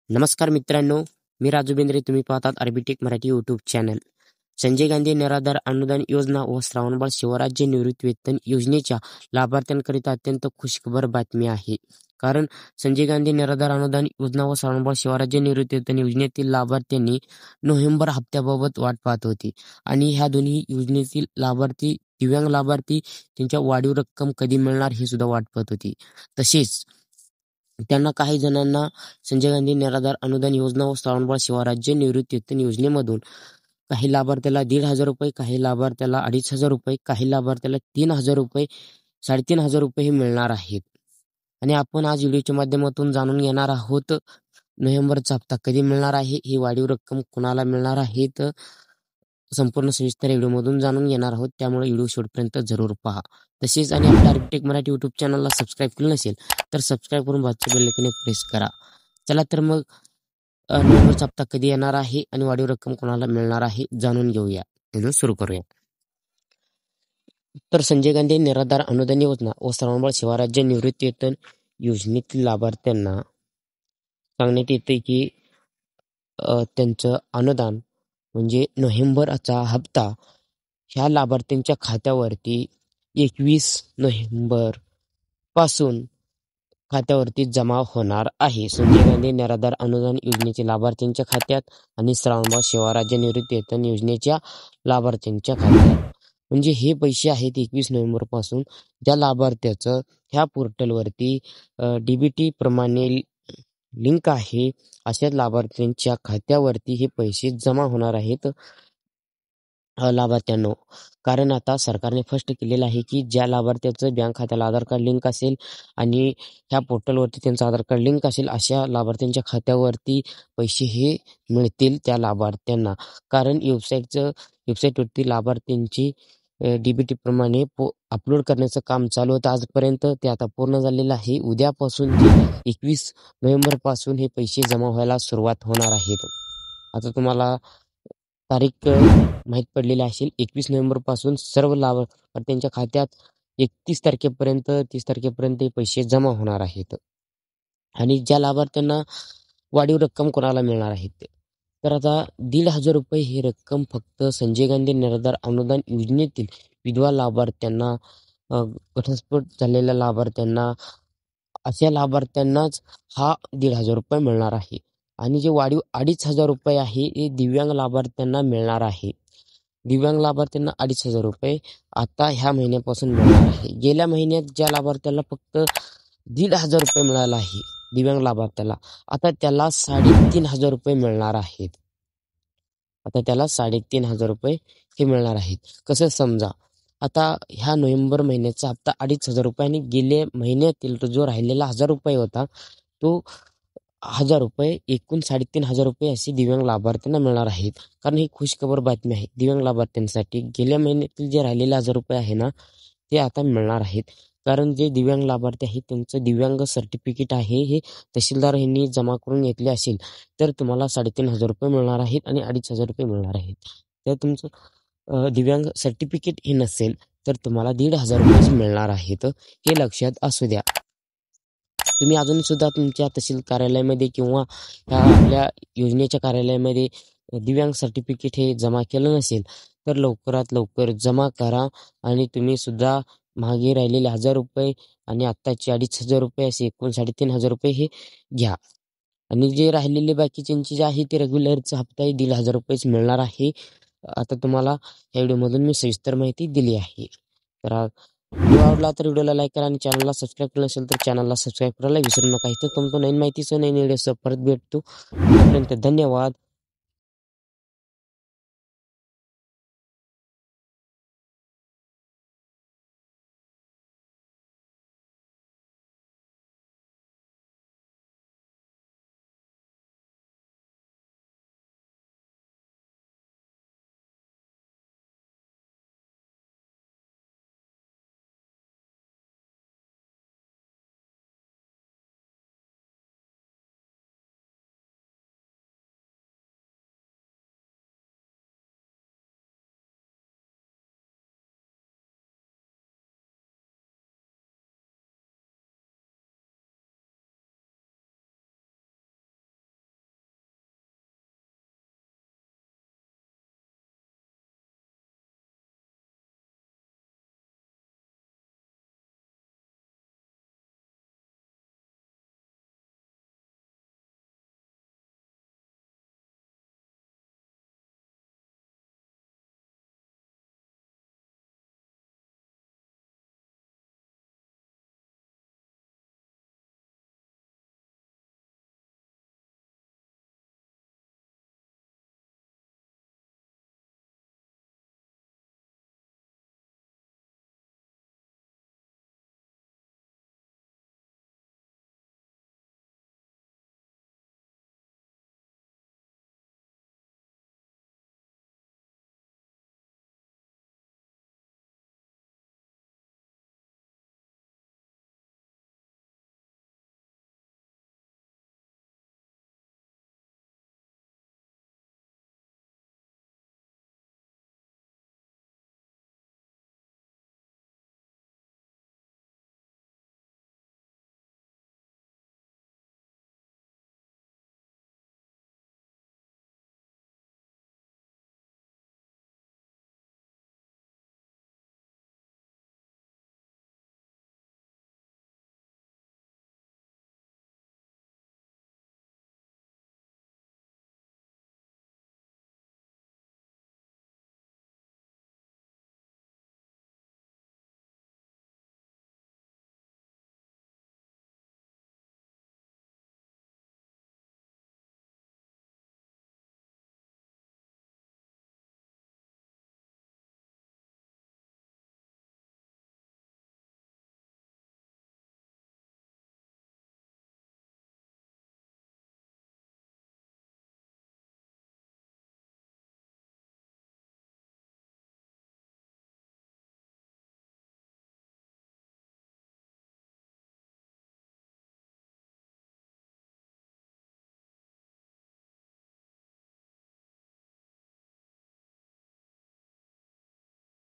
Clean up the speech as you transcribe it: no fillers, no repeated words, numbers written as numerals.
नमस्कार मित्रांनो, मी राजू बेंद्रे. तुम्ही पाहतात आर्बिटेक मराठी यूट्यूब चॅनल. संजय गांधी निराधार अनुदान योजना व श्रावणबाळ शिवराज्य निवृत्तीवेतन योजनेच्या लाभार्थ्यांकरिता अत्यंत खुशखबर बातमी आहे. कारण संजय गांधी निराधार अनुदान योजना व श्रावणबाळ शिवराज्य निवृत्तीवेतन योजनेतील लाभार्थ्यांनी नोव्हेंबर हप्त्याबाबत वाट पाहत होती आणि ह्या दोन्ही योजनेतील लाभार्थी, दिव्यांग लाभार्थी, त्यांच्या वाढीव रक्कम कधी मिळणार हे सुद्धा वाट पाहत होती. तसेच त्यांना काही जणांना संजय गांधी निराधार अनुदान योजना व श्रावणबाळ शिवराज्य निवृत्तीवेतन योजनेमधून काही लाभार्थ्याला 1,500 रुपये, काही लाभार्थ्याला 2,500 रुपये, काही लाभार्थ्याला 3,000 रुपये, 3,500 रुपये हे मिळणार आहेत. आणि आपण आज व्हिडिओच्या माध्यमातून जाणून घेणार आहोत नोव्हेंबरचा हप्ता कधी मिळणार आहे, ही वाढीव रक्कम कुणाला मिळणार आहे, तर संपूर्ण सविस्तर व्हिडिओमधून जाणून घेणार आहोत. त्यामुळे व्हिडिओ शेवटपर्यंत जरूर पहा. तसेच आणि आपल्या आर्बिटेक मराठी यूट्यूब चॅनलला सबस्क्राईब केलं नसेल तर सबस्क्राईब करून बाजूच्या बेल आयकॉन प्रेस करा. चला तर मग नोव्हेंबरचा हप्ता कधी येणार आहे आणि वाढीव रक्कम कोणाला मिळणार आहे जाणून घेऊया. व्हिडिओ सुरू करूया. तर संजय गांधी निराधार अनुदान योजना व श्रावणबाळ शिवराज्य निवृत्तीवेतन योजनेतील लाभार्थ्यांना सांगण्यात येते की त्यांचं अनुदान म्हणजे नोव्हेंबरचा हप्ता ह्या लाभार्थ्यांच्या खात्यावरती 21 नोव्हेंबर पासून खात्यावरती जमा होणार आहे. संजय गांधी निराधार अनुदान योजनेचे लाभार्थ्यांच्या खात्यात आणि श्रावणबाळ शिवराज्य निवृत्तीवेतन योजनेच्या लाभार्थ्यांच्या खात्यात. म्हणजे हे पैसे आहेत 21 नोव्हेंबर पासून ज्या लाभार्थ्याचं ह्या पोर्टलवरती डीबीटी प्रमाणे लिंक आहे अशा लाभार्थ्यांच्या खात्यावरती हे पैसे जमा होणार आहेत लाभार्थ्यांनो. कारण आता सरकारने स्पष्ट केलेलं आहे की ज्या लाभार्थ्याचं बँक खात्याला आधार कार्ड लिंक असेल आणि ह्या पोर्टलवरती त्यांचं आधार कार्ड लिंक असेल अशा लाभार्थ्यांच्या खात्यावरती पैसे हे मिळतील त्या लाभार्थ्यांना. कारण वेबसाईटवरती लाभार्थ्यांची डीबीटी प्रमाणे अपलोड करण्याचं काम चालू होतं आजपर्यंत. ते आता पूर्ण झालेलं आहे. उद्यापासून ते 21 नोव्हेंबर पासून हे पैसे जमा व्हायला सुरुवात होणार आहेत. आता तुम्हाला तारीख माहीत पडलेली असेल. 21 नोव्हेंबर पासून सर्व लाभार्थ्यांच्या खात्यात 31 तारखेपर्यंत 30 तारखेपर्यंत हे पैसे जमा होणार आहेत. आणि ज्या लाभार्थ्यांना वाढीव रक्कम कोणाला मिळणार आहेत तर आता 1,500 रुपये ही रक्कम फक्त संजय गांधी निराधार अनुदान योजनेतील विधवा लाभार्थ्यांना, घटस्फोट झालेल्या लाभार्थ्यांना, अशा लाभार्थ्यांनाच हा 1,500 रुपये मिळणार आहे. आणि जे वाढीव 2,500 रुपये आहे हे दिव्यांग लाभार्थ्यांना मिळणार आहे. दिव्यांग लाभार्थ्यांना 2,500 रुपये आता ह्या महिन्यापासून मिळणार आहे. गेल्या महिन्यात ज्या लाभार्थ्याला फक्त 1,500 रुपये मिळाला आहे दिव्यांग लाभार्थ्याला, आता त्याला 3,500 रुपये मिळणार आहेत. आता त्याला 3,500 रुपये हे मिळणार आहेत. कसं समजा, आता ह्या नोव्हेंबर महिन्याचा हप्ता 2,500 रुपये आणि गेल्या महिन्यातील जो राहिलेला 1,000 रुपये होता तो 1,000 रुपये, एकूण 3,500 रुपये असे दिव्यांग लाभार्थ्यांना मिळणार आहेत. कारण ही खुशखबर बातमी आहे दिव्यांग लाभार्थ्यांसाठी. गेल्या महिन्यातील जे राहिलेले 1,000 रुपये आहे ना ते आता मिळणार आहेत. कारण जे दिव्यांग लाभार्थी आहेत त्यांचं दिव्यांग सर्टिफिकेट आहे हे तहसीलदार यांनी जमा करून घेतले असेल तर तुम्हाला 3,500 रुपये मिळणार आहेत आणि 2,500 रुपये मिळणार आहेत. तर तुमचं दिव्यांग सर्टिफिकेट हे नसेल तर तुम्हाला 1,500 रुपये मिळणार आहेत. हे लक्षात असू द्या. तुम्ही अजून सुद्धा तुमच्या तहसील कार्यालयामध्ये किंवा ह्या आपल्या योजनेच्या कार्यालयामध्ये दिव्यांग सर्टिफिकेट हे जमा केलं नसेल तर लवकरात लवकर जमा करा. आणि तुम्ही सुद्धा मागे राहिलेले 1,000 रुपये आणि आत्ताचे 2,500 रुपये असे एकूण 3,500 रुपये हे घ्या. आणि जे राहिलेले बाकीच्यांचे जे आहे ते रेग्युलरचा हप्ता 1,500 रुपयेच मिळणार आहे. आता तुम्हाला या व्हिडिओमधून मी सविस्तर माहिती दिली आहे. तर व्हिडिओ आवडला तर व्हिडिओला लाईक करा आणि चॅनलला सबस्क्राईब केलं नसेल तर चॅनलला सबस्क्राईब करायला विसरू नका. इथं तुमचं नवीन माहितीचं नवीन व्हिडिओसह परत भेटतो. तोपर्यंत धन्यवाद.